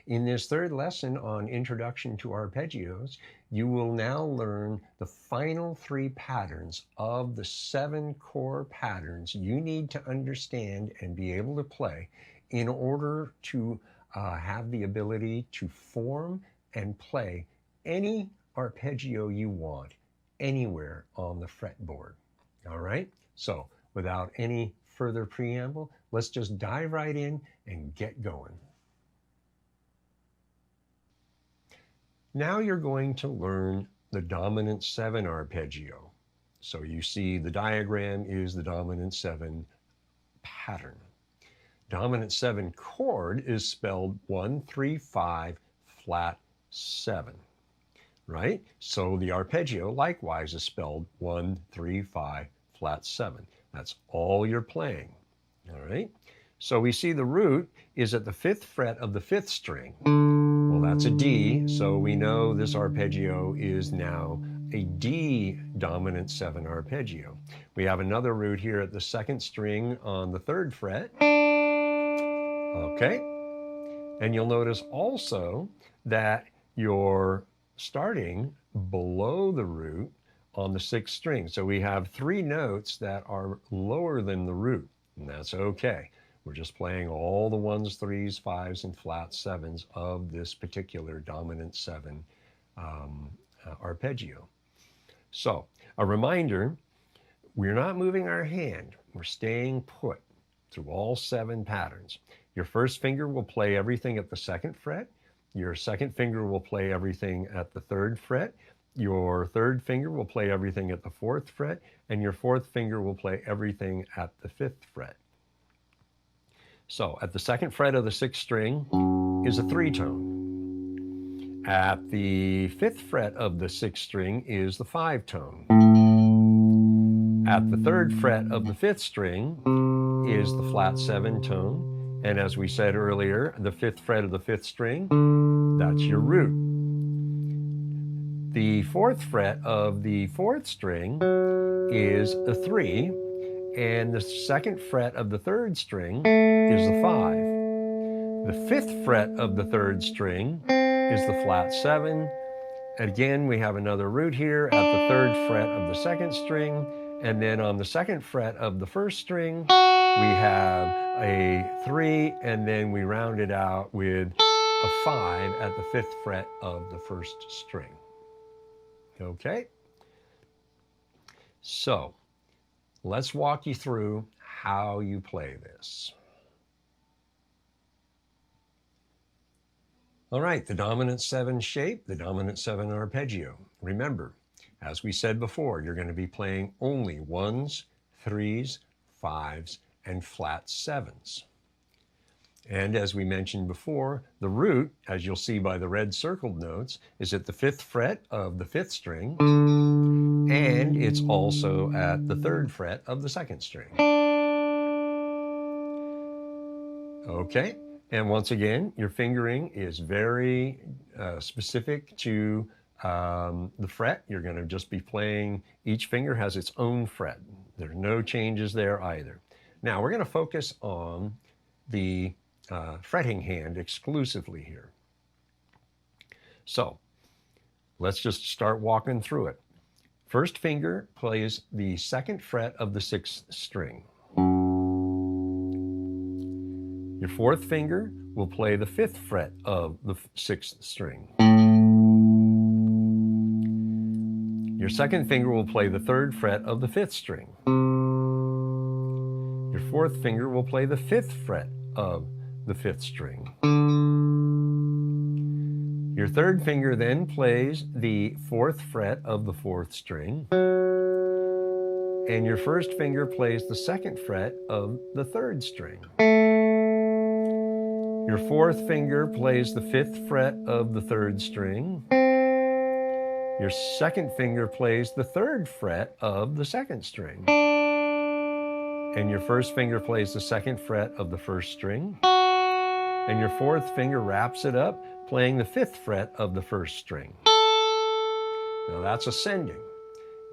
In this third lesson on Introduction to Arpeggios, you will now learn the final 3 patterns of the 7 core patterns you need to understand and be able to play in order to have the ability to form and play any arpeggio you want anywhere on the fretboard. All right? So without any further preamble, let's just dive right in and get going. Now you're going to learn the dominant 7 arpeggio. So you see the diagram is the dominant 7 pattern. Dominant 7 chord is spelled 1, 3, 5, flat 7, right? So the arpeggio likewise is spelled 1, 3, 5, flat 7. That's all you're playing, all right? So we see the root is at the 5th fret of the 5th string. Well, that's a D, so we know this arpeggio is now a D dominant 7 arpeggio. We have another root here at the 2nd string on the 3rd fret. Okay, and you'll notice also that you're starting below the root on the 6th string. So we have 3 notes that are lower than the root, and that's okay. We're just playing all the 1s, 3s, 5s, and flat 7s of this particular dominant 7 arpeggio. So a reminder, we're not moving our hand. We're staying put through all 7 patterns. Your first finger will play everything at the 2nd fret. Your second finger will play everything at the 3rd fret. Your third finger will play everything at the 4th fret. And your 4th finger will play everything at the 5th fret. So at the 2nd fret of the 6th string is a 3-tone. At the 5th fret of the 6th string is the 5-tone. At the 3rd fret of the 5th string is the flat 7 tone. And as we said earlier, the 5th fret of the 5th string, that's your root. The 4th fret of the 4th string is a 3. And the 2nd fret of the 3rd string is the 5. The 5th fret of the 3rd string is the flat 7. Again, we have another root here at the 3rd fret of the 2nd string. And then on the 2nd fret of the 1st string, we have a 3, and then we round it out with a 5 at the 5th fret of the 1st string. Okay? So let's walk you through how you play this. All right, the dominant 7 shape, the dominant 7 arpeggio. Remember, as we said before, you're going to be playing only 1s, 3s, 5s, and flat 7s. And as we mentioned before, the root, as you'll see by the red circled notes, is at the 5th fret of the 5th string, and it's also at the 3rd fret of the 2nd string. Okay, and once again, your fingering is very specific to the fret. You're going to just be playing, each finger has its own fret. There's no changes there either. Now we're going to focus on the fretting hand exclusively here. So let's just start walking through it. First finger plays the 2nd fret of the 6th string. Your 4th finger will play the 5th fret of the 6th string. Your 2nd finger will play the 3rd fret of the 5th string. Your 4th finger will play the 5th fret of the 5th string. Your 3rd finger then plays the 4th fret of the 4th string. And your 1st finger plays the 2nd fret of the 3rd string. Your 4th finger plays the 5th fret of the 3rd string. Your 2nd finger plays the 3rd fret of the 2nd string. And your 1st finger plays the 2nd fret of the 1st string. And your 4th finger wraps it up, playing the 5th fret of the 1st string. Now that's ascending.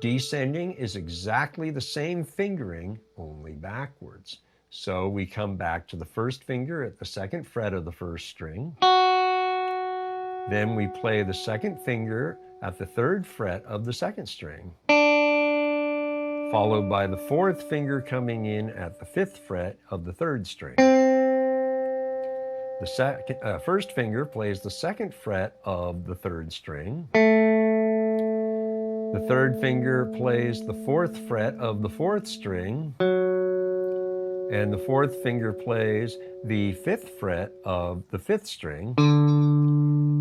Descending is exactly the same fingering, only backwards. So we come back to the 1st finger at the 2nd fret of the 1st string. Then we play the second finger at the third fret of the second string, followed by the fourth finger coming in at the fifth fret of the third string. The first finger plays the second fret of the third string. The third finger plays the fourth fret of the fourth string. And the fourth finger plays the fifth fret of the fifth string.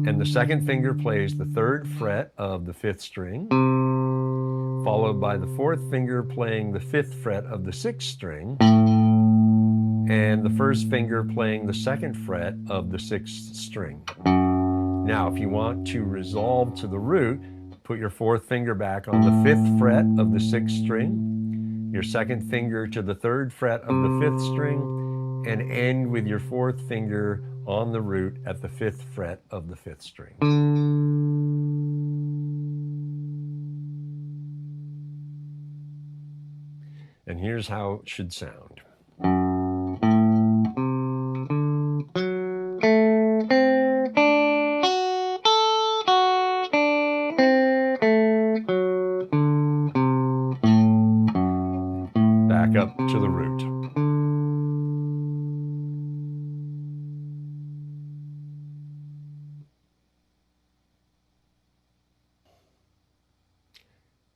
And the second finger plays the third fret of the fifth string, followed by the fourth finger playing the fifth fret of the sixth string, and the first finger playing the second fret of the sixth string. Now, if you want to resolve to the root, put your fourth finger back on the fifth fret of the sixth string, your second finger to the third fret of the fifth string, and end with your fourth finger on the root at the fifth fret of the fifth string. And here's how it should sound. Back up to the root.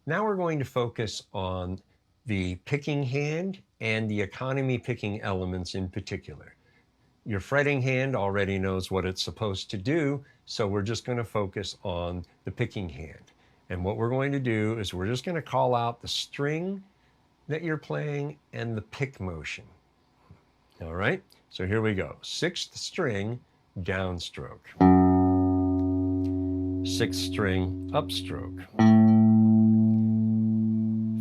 Now we're going to focus on the picking hand and the economy picking elements in particular. Your fretting hand already knows what it's supposed to do, so we're just going to focus on the picking hand. And what we're going to do is we're just going to call out the string that you're playing and the pick motion. All right, so here we go. Sixth string, downstroke. Sixth string, upstroke.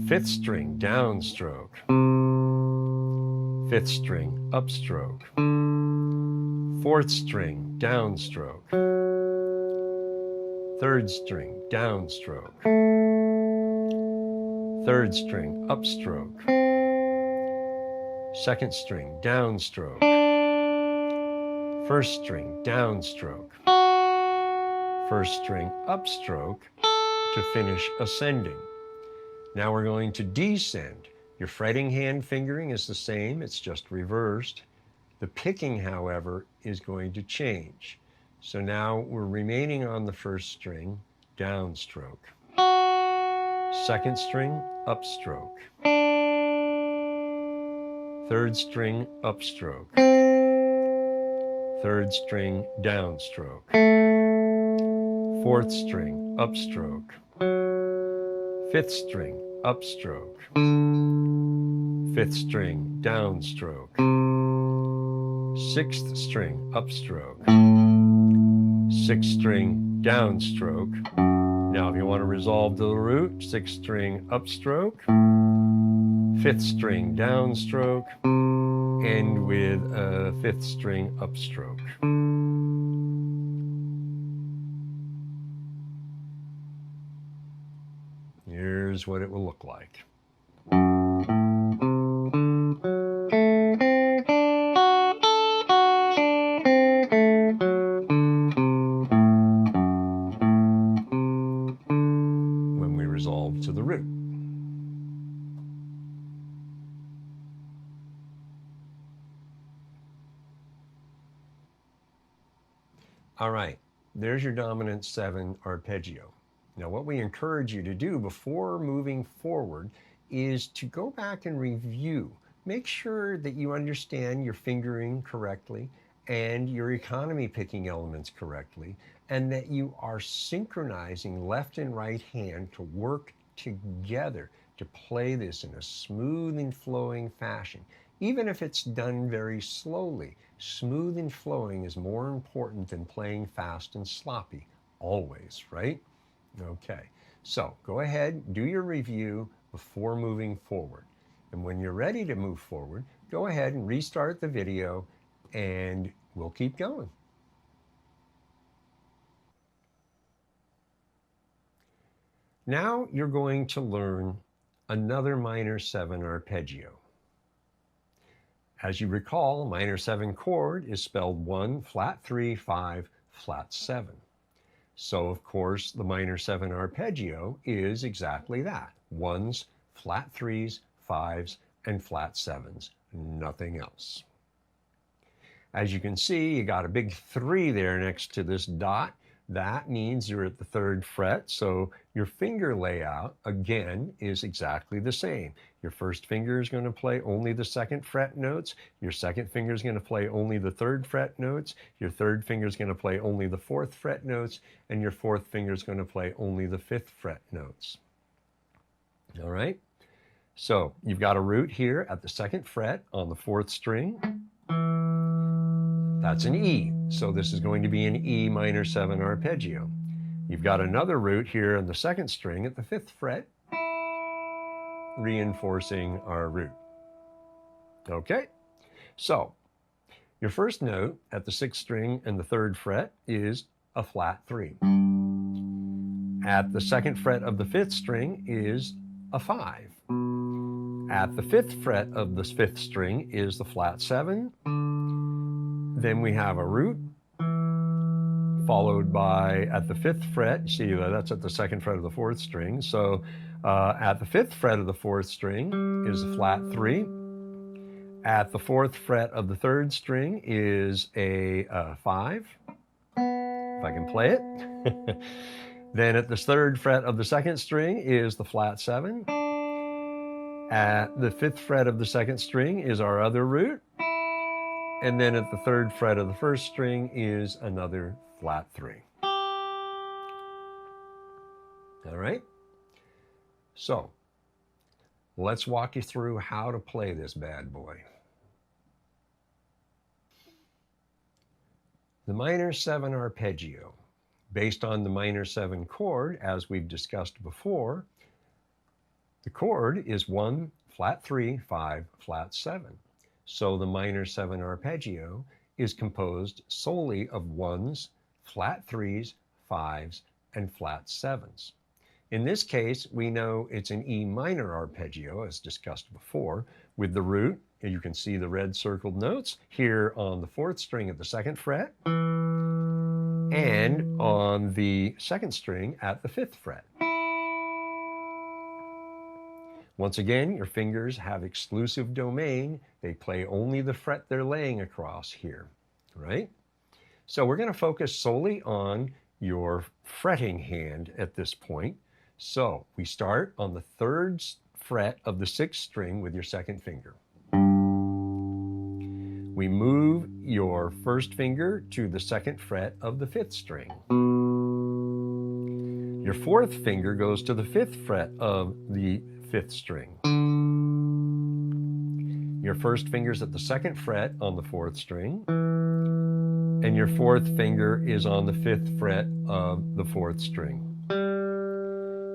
Fifth string, downstroke. Fifth string, upstroke. Fourth string, downstroke. Third string, downstroke. Third string, upstroke. Second string, downstroke. First string, downstroke. First string, upstroke to finish ascending. Now we're going to descend. Your fretting hand fingering is the same, it's just reversed. The picking, however, is going to change. So now we're remaining on the first string, downstroke. Second string, upstroke. Third string, upstroke. Third string, downstroke. Fourth string, upstroke. Fifth string, upstroke. Fifth string, downstroke. Sixth string, upstroke. Sixth string, downstroke. Now if you want to resolve to the root, sixth string, upstroke. Fifth string, downstroke. End with a fifth string, upstroke. Here's what it will look like. When we resolve to the root. All right, there's your dominant 7 arpeggio. Now what we encourage you to do before moving forward is to go back and review. Make sure that you understand your fingering correctly and your economy picking elements correctly, and that you are synchronizing left and right hand to work together to play this in a smooth and flowing fashion. Even if it's done very slowly, smooth and flowing is more important than playing fast and sloppy, always, right? Okay, so go ahead, do your review before moving forward. And when you're ready to move forward, go ahead and restart the video and we'll keep going. Now you're going to learn another minor 7 arpeggio. As you recall, minor 7 chord is spelled 1, flat 3, 5, flat 7. So, of course, the minor 7 arpeggio is exactly that. Ones, flat 3s, 5s, and flat 7s. Nothing else. As you can see, you got a big 3 there next to this dot. That means you're at the 3rd fret, so your finger layout, again, is exactly the same. Your first finger is going to play only the 2nd fret notes. Your second finger is going to play only the 3rd fret notes. Your third finger is going to play only the 4th fret notes. And your 4th finger is going to play only the 5th fret notes. All right? So you've got a root here at the 2nd fret on the 4th string. That's an E. So this is going to be an E minor 7 arpeggio. You've got another root here on the 2nd string at the 5th fret, reinforcing our root. Okay? So your first note at the 6th string and the 3rd fret is a flat 3. At the 2nd fret of the 5th string is a 5. At the 5th fret of the 5th string is the flat 7. Then we have a root, followed by, at the 5th fret, see that's at the 2nd fret of the 4th string. So at the 5th fret of the 4th string is a flat 3. At the 4th fret of the 3rd string is a 5, if I can play it. Then at the 3rd fret of the 2nd string is the flat 7. At the 5th fret of the 2nd string is our other root. And then at the 3rd fret of the 1st string is another flat 3. All right? So, let's walk you through how to play this bad boy. The minor 7 arpeggio, based on the minor 7 chord, as we've discussed before, the chord is 1, flat 3, 5, flat 7. So the minor 7 arpeggio is composed solely of 1s, flat 3s, 5s, and flat 7s. In this case, we know it's an E minor arpeggio, as discussed before, with the root, and you can see the red circled notes, here on the 4th string at the 2nd fret, and on the 2nd string at the 5th fret. Once again, your fingers have exclusive domain. They play only the fret they're laying across here, right? So we're going to focus solely on your fretting hand at this point. So we start on the 3rd fret of the 6th string with your 2nd finger. We move your 1st finger to the 2nd fret of the 5th string. Your 4th finger goes to the 5th fret of the 5th string. Your 1st finger's at the 2nd fret on the 4th string, and your 4th finger is on the 5th fret of the 4th string.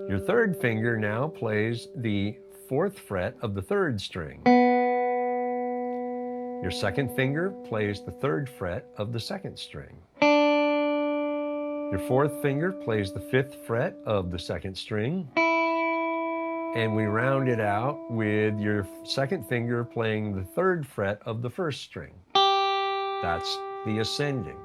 Your 3rd finger now plays the 4th fret of the 3rd string. Your 2nd finger plays the 3rd fret of the 2nd string. Your 4th finger plays the 5th fret of the 2nd string. And we round it out with your 2nd finger playing the 3rd fret of the 1st string. That's the ascending.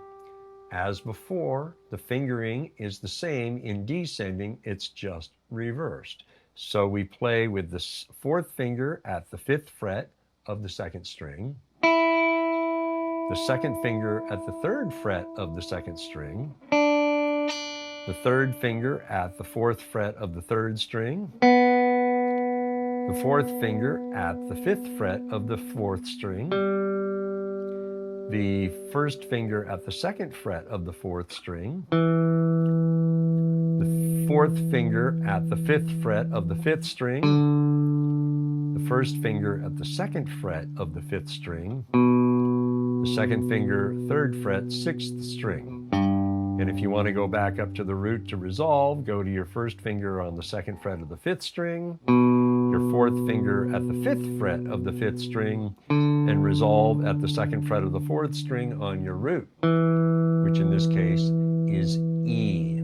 As before, the fingering is the same in descending, it's just reversed. So we play with the 4th finger at the 5th fret of the 2nd string, the 2nd finger at the 3rd fret of the 2nd string, the 3rd finger at the 4th fret of the 3rd string, the 4th finger at the 5th fret of the 4th string, the 1st finger at the 2nd fret of the 4th string, the 4th finger at the 5th fret of the 5th string, the 1st finger at the 2nd fret of the 5th string, the 2nd finger, 3rd fret, 6th string. And if you want to go back up to the root to resolve, go to your 1st finger on the 2nd fret of the 5th string, your 4th finger at the 5th fret of the 5th string, and resolve at the 2nd fret of the 4th string on your root, which in this case is E.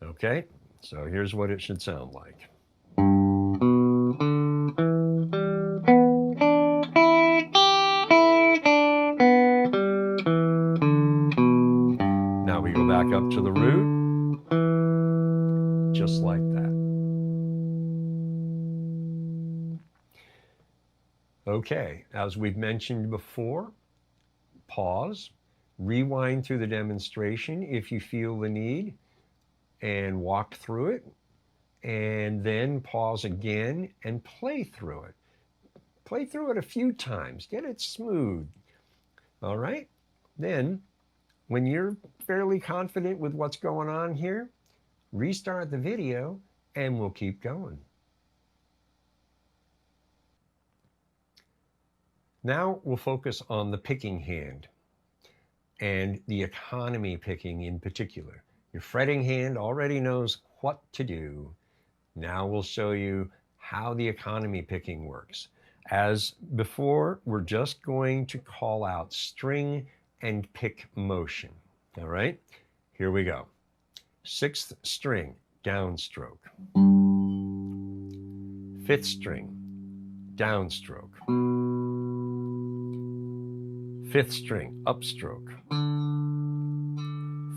Okay, so here's what it should sound like. up to the root, just like that. Okay, as we've mentioned before, pause, rewind through the demonstration if you feel the need, and walk through it, and then pause again and play through it. Play through it a few times, get it smooth. All right, then when you're fairly confident with what's going on here, restart the video and we'll keep going. Now we'll focus on the picking hand and the economy picking in particular. Your fretting hand already knows what to do. Now we'll show you how the economy picking works. As before, we're just going to call out string and pick motion. All right, here we go. 6th string, downstroke. 5th string, downstroke. 5th string, upstroke.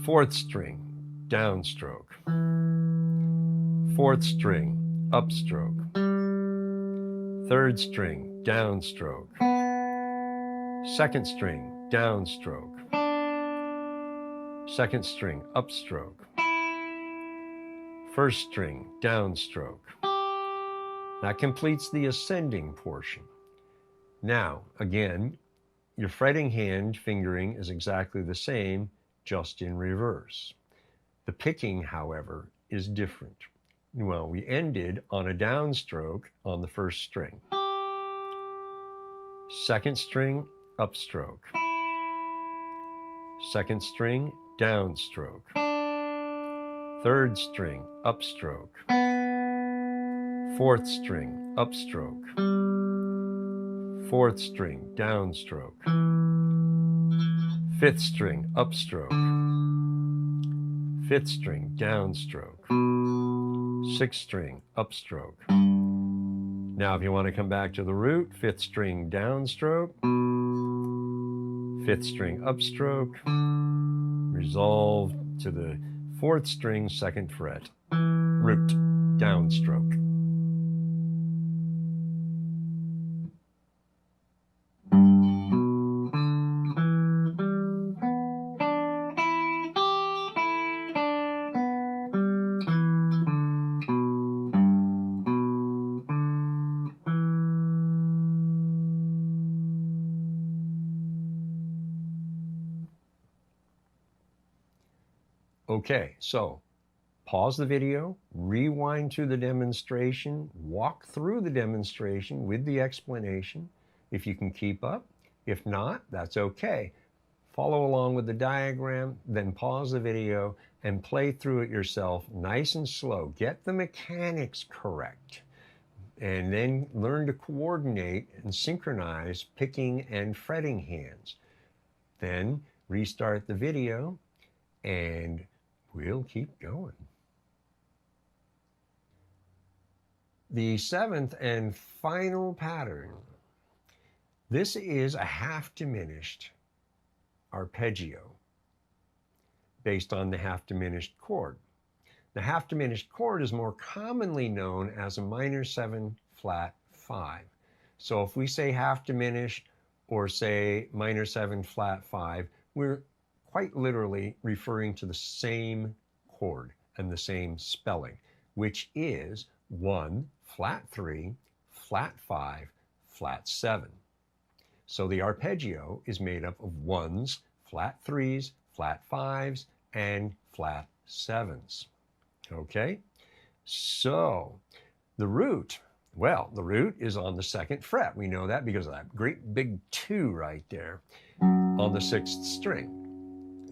4th string, downstroke. 4th string, upstroke. 3rd string, downstroke. 2nd string, downstroke. 2nd string, upstroke. 1st string, downstroke. That completes the ascending portion. Now, again, your fretting hand fingering is exactly the same, just in reverse. The picking, however, is different. Well, we ended on a downstroke on the 1st string. 2nd string, upstroke. 2nd string, downstroke. 3rd string, upstroke. 4th string, upstroke. 4th string, downstroke. 5th string, upstroke. 5th string, downstroke. 6th string, upstroke. Now if you want to come back to the root, 5th string, downstroke. 5th string, upstroke. Resolve to the 4th string, 2nd fret, root, downstroke. Okay, so pause the video, rewind to the demonstration, walk through the demonstration with the explanation if you can keep up. If not, that's okay. Follow along with the diagram, then pause the video and play through it yourself nice and slow. Get the mechanics correct, and then learn to coordinate and synchronize picking and fretting hands. Then restart the video and we'll keep going. The 7th and final pattern. This is a half diminished arpeggio based on the half diminished chord. The half diminished chord is more commonly known as a minor 7 flat 5. So if we say half diminished or say minor 7 flat 5, we're quite literally referring to the same chord and the same spelling, which is 1 flat 3 flat 5 flat 7. So the arpeggio is made up of 1s, flat 3s, flat 5s, and flat 7s. Okay, so the root, well, the root is on the 2nd fret. We know that because of that great big 2 right there on the 6th string.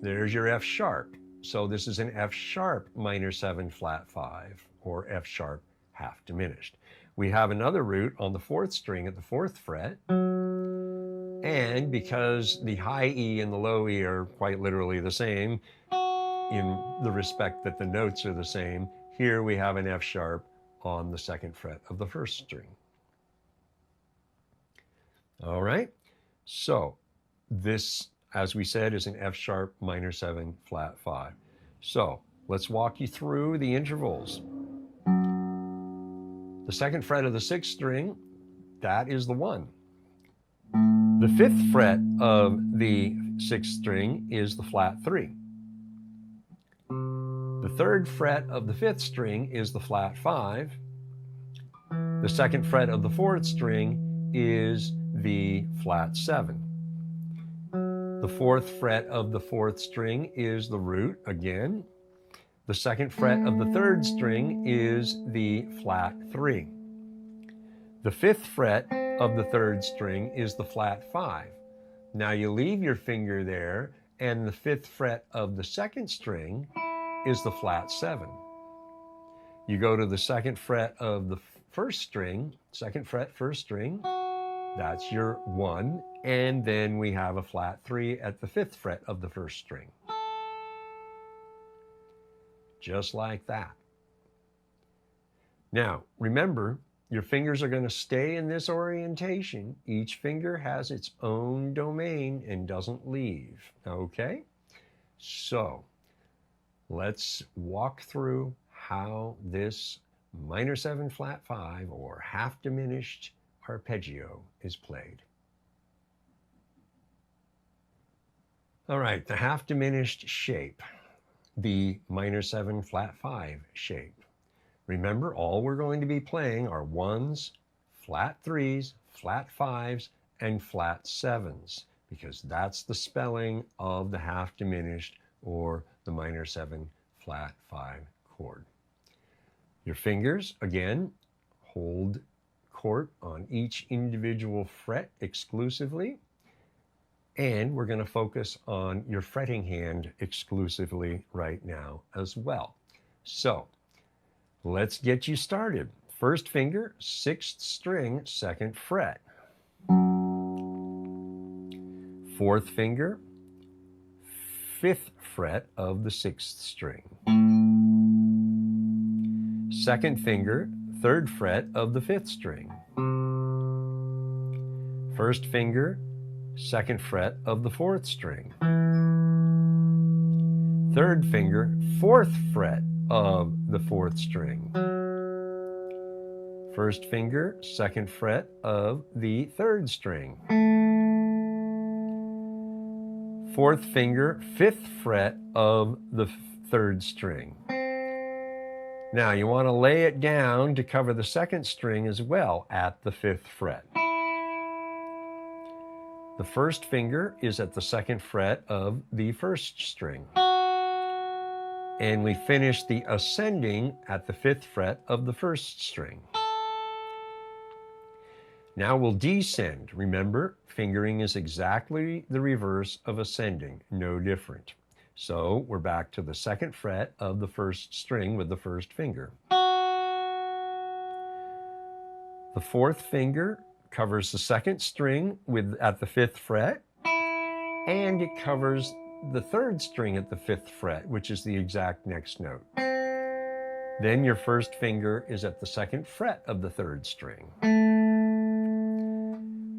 There's your F sharp. So this is an F sharp minor 7 flat 5, or F sharp half diminished. We have another root on the 4th string at the 4th fret. And because the high E and the low E are quite literally the same in the respect that the notes are the same, here we have an F sharp on the 2nd fret of the 1st string. All right, so this, as we said, is an F sharp minor 7 flat 5. So let's walk you through the intervals. The second fret of the sixth string, that is the 1. The fifth fret of the sixth string is the flat 3. The third fret of the fifth string is the flat 5. The second fret of the fourth string is the flat 7. The fourth fret of the fourth string is the root again. The second fret of the third string is the flat 3. The fifth fret of the third string is the flat 5. Now you leave your finger there, and the fifth fret of the second string is the flat 7. You go to the second fret of the first string, second fret, first string, that's your 1, and then we have a flat 3 at the fifth fret of the first string. Just like that. Now, remember, your fingers are going to stay in this orientation. Each finger has its own domain and doesn't leave, okay? So, let's walk through how this minor 7 flat 5 or half diminished arpeggio is played. All right, the half diminished shape, the minor 7 flat 5 shape. Remember, all we're going to be playing are 1s, flat 3s, flat 5s, and flat 7s, because that's the spelling of the half diminished or the minor 7 flat 5 chord. Your fingers, again, hold court on each individual fret exclusively, and we're going to focus on your fretting hand exclusively right now as well. So, let's get you started. First finger, 6th string, 2nd fret. Fourth finger, 5th fret of the 6th string. Second finger, 3rd fret of the 5th string. First finger, 2nd fret of the 4th string. Third finger, 4th fret of the 4th string. First finger, 2nd fret of the 3rd string. Fourth finger, 5th fret of the 3rd string. Now you want to lay it down to cover the 2nd string as well at the 5th fret. The first finger is at the 2nd fret of the 1st string. And we finish the ascending at the 5th fret of the 1st string. Now we'll descend. Remember, fingering is exactly the reverse of ascending, no different. So we're back to the 2nd fret of the 1st string with the 1st finger. The 4th finger covers the 2nd string at the 5th fret, and it covers the 3rd string at the 5th fret, which is the exact next note. Then your 1st finger is at the 2nd fret of the 3rd string.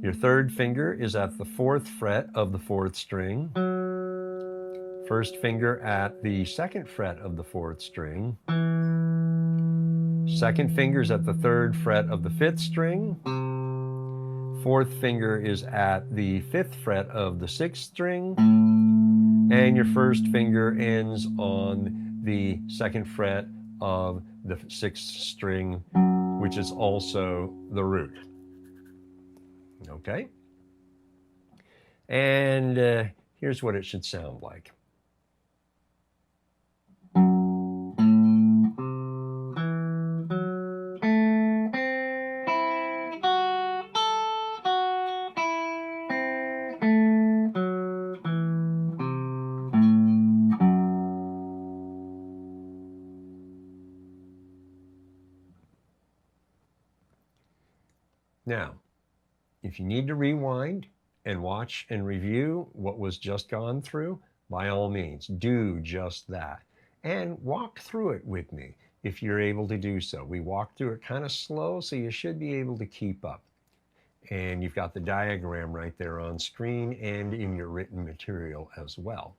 Your 3rd finger is at the 4th fret of the 4th string. 1st finger at the 2nd fret of the 4th string. 2nd finger is at the 3rd fret of the 5th string. 4th finger is at the 5th fret of the 6th string. And your 1st finger ends on the 2nd fret of the 6th string, which is also the root. Okay? And here's what it should sound like. Now, if you need to rewind and watch and review what was just gone through, by all means, do just that. And walk through it with me if you're able to do so. We walked through it kind of slow, so you should be able to keep up. And you've got the diagram right there on screen and in your written material as well.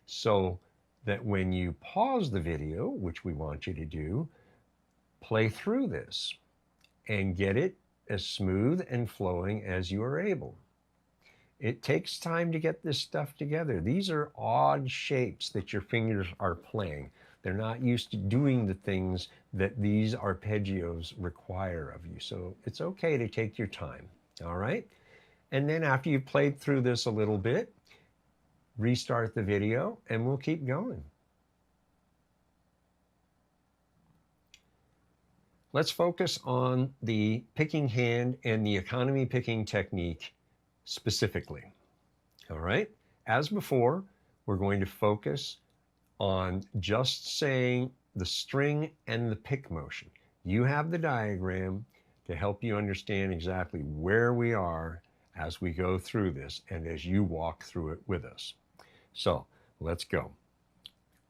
So that when you pause the video, which we want you to do, play through this and get it as smooth and flowing as you are able. It takes time to get this stuff together. These are odd shapes that your fingers are playing. They're not used to doing the things that these arpeggios require of you. So it's okay to take your time, all right? And then after you've played through this a little bit, restart the video and we'll keep going. Let's focus on the picking hand and the economy picking technique specifically. All right, as before, we're going to focus on just saying the string and the pick motion. You have the diagram to help you understand exactly where we are as we go through this and as you walk through it with us. So let's go.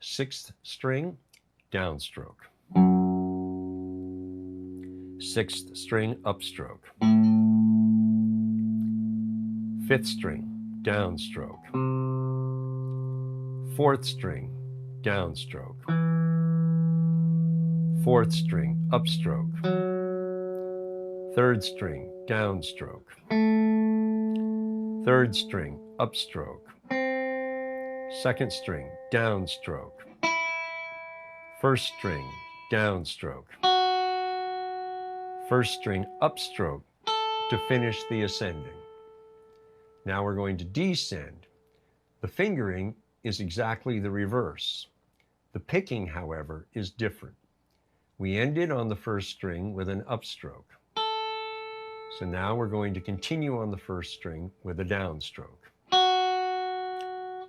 6th string, downstroke. 6th string, upstroke. 5th string, downstroke. 4th string, downstroke. 4th string, upstroke. 3rd string, downstroke. 3rd string, upstroke. 2nd string, downstroke. 1st string, downstroke. 1st string, upstroke to finish the ascending. Now we're going to descend. The fingering is exactly the reverse. The picking, however, is different. We ended on the 1st string with an upstroke. So now we're going to continue on the 1st string with a downstroke.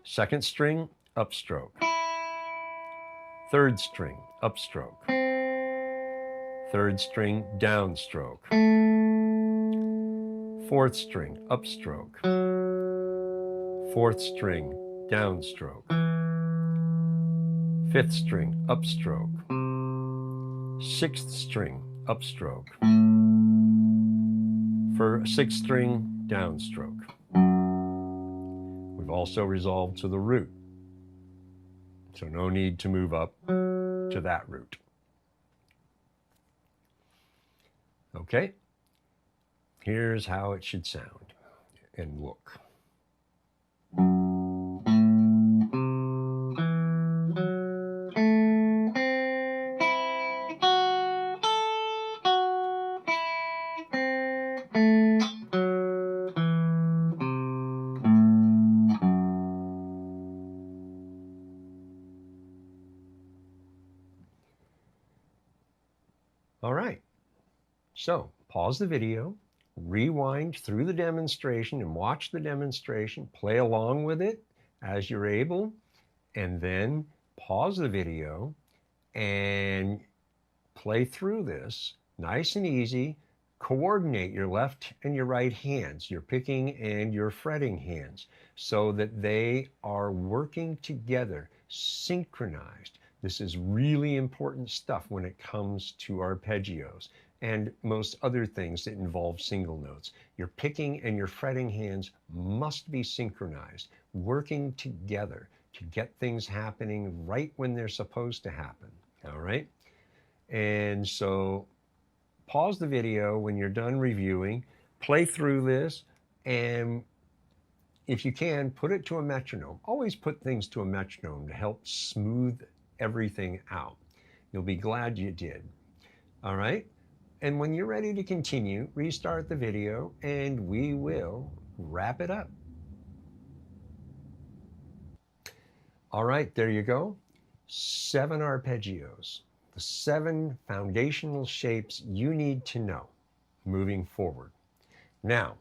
2nd string, upstroke. 3rd string, upstroke. 3rd string, downstroke. 4th string, upstroke. 4th string, downstroke. 5th string, upstroke. 6th string, upstroke. 6th string, downstroke. We've also resolved to the root, so no need to move up to that root. Okay, here's how it should sound and look. All right, so pause the video, rewind through the demonstration and watch the demonstration, play along with it as you're able, and then pause the video and play through this nice and easy. Coordinate your left and your right hands, your picking and your fretting hands, so that they are working together, synchronized. This is really important stuff when it comes to arpeggios and most other things that involve single notes. Your picking and your fretting hands must be synchronized, working together to get things happening right when they're supposed to happen, all right? And so pause the video when you're done reviewing, play through this, and if you can, put it to a metronome. Always put things to a metronome to help smooth everything out. You'll be glad you did. All right? And when you're ready to continue, restart the video and we will wrap it up. All right, there you go. 7 arpeggios. The 7 foundational shapes you need to know moving forward. Now,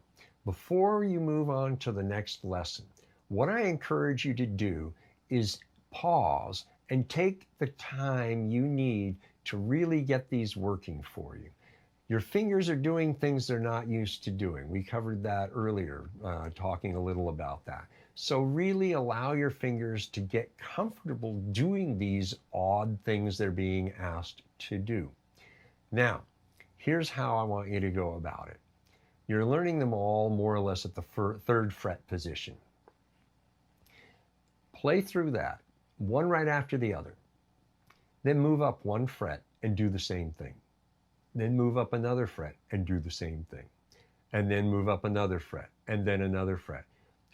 before you move on to the next lesson, what I encourage you to do is pause and take the time you need to really get these working for you. Your fingers are doing things they're not used to doing. We covered that earlier, talking a little about that. So really allow your fingers to get comfortable doing these odd things they're being asked to do. Now, here's how I want you to go about it. You're learning them all more or less at the 3rd fret position. Play through that. one right after the other. Then move up one fret and do the same thing. Then move up another fret and do the same thing. And then move up another fret, and then another fret,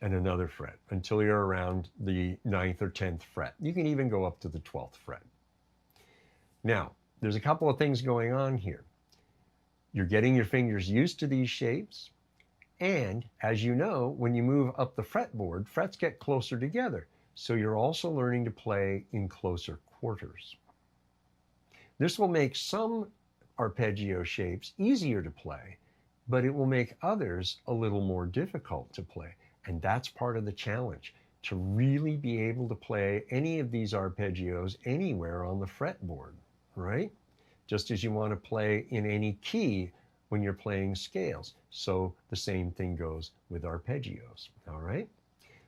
and another fret, until you're around the 9th or 10th fret. You can even go up to the 12th fret. Now, there's a couple of things going on here. You're getting your fingers used to these shapes, and as you know, when you move up the fretboard, frets get closer together. So you're also learning to play in closer quarters. This will make some arpeggio shapes easier to play, but it will make others a little more difficult to play. And that's part of the challenge, to really be able to play any of these arpeggios anywhere on the fretboard, right? Just as you want to play in any key when you're playing scales. So the same thing goes with arpeggios, all right?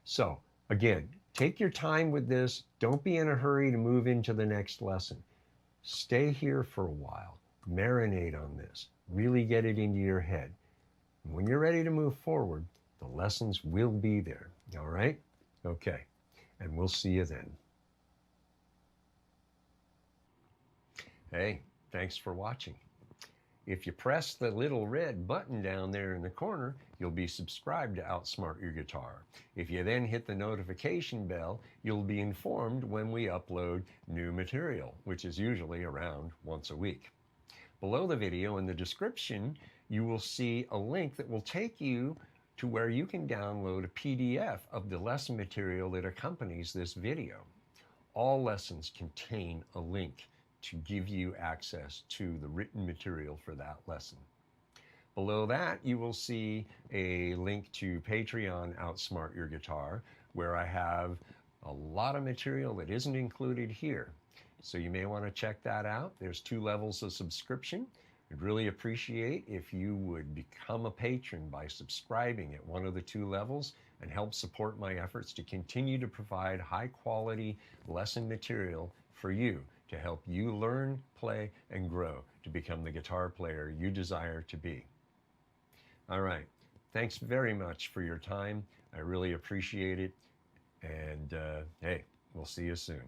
So again, take your time with this. Don't be in a hurry to move into the next lesson. Stay here for a while, marinate on this, really get it into your head. And when you're ready to move forward, the lessons will be there, all right? Okay, and we'll see you then. Hey, thanks for watching. If you press the little red button down there in the corner, you'll be subscribed to Outsmart Your Guitar. If you then hit the notification bell, you'll be informed when we upload new material, which is usually around once a week. Below the video in the description, you will see a link that will take you to where you can download a PDF of the lesson material that accompanies this video. All lessons contain a link to give you access to the written material for that lesson. Below that, you will see a link to Patreon Outsmart Your Guitar, where I have a lot of material that isn't included here. So you may want to check that out. There's 2 levels of subscription. I'd really appreciate if you would become a patron by subscribing at one of the 2 levels and help support my efforts to continue to provide high quality lesson material for you, to help you learn, play, and grow to become the guitar player you desire to be. All right, thanks very much for your time. I really appreciate it. And hey, we'll see you soon.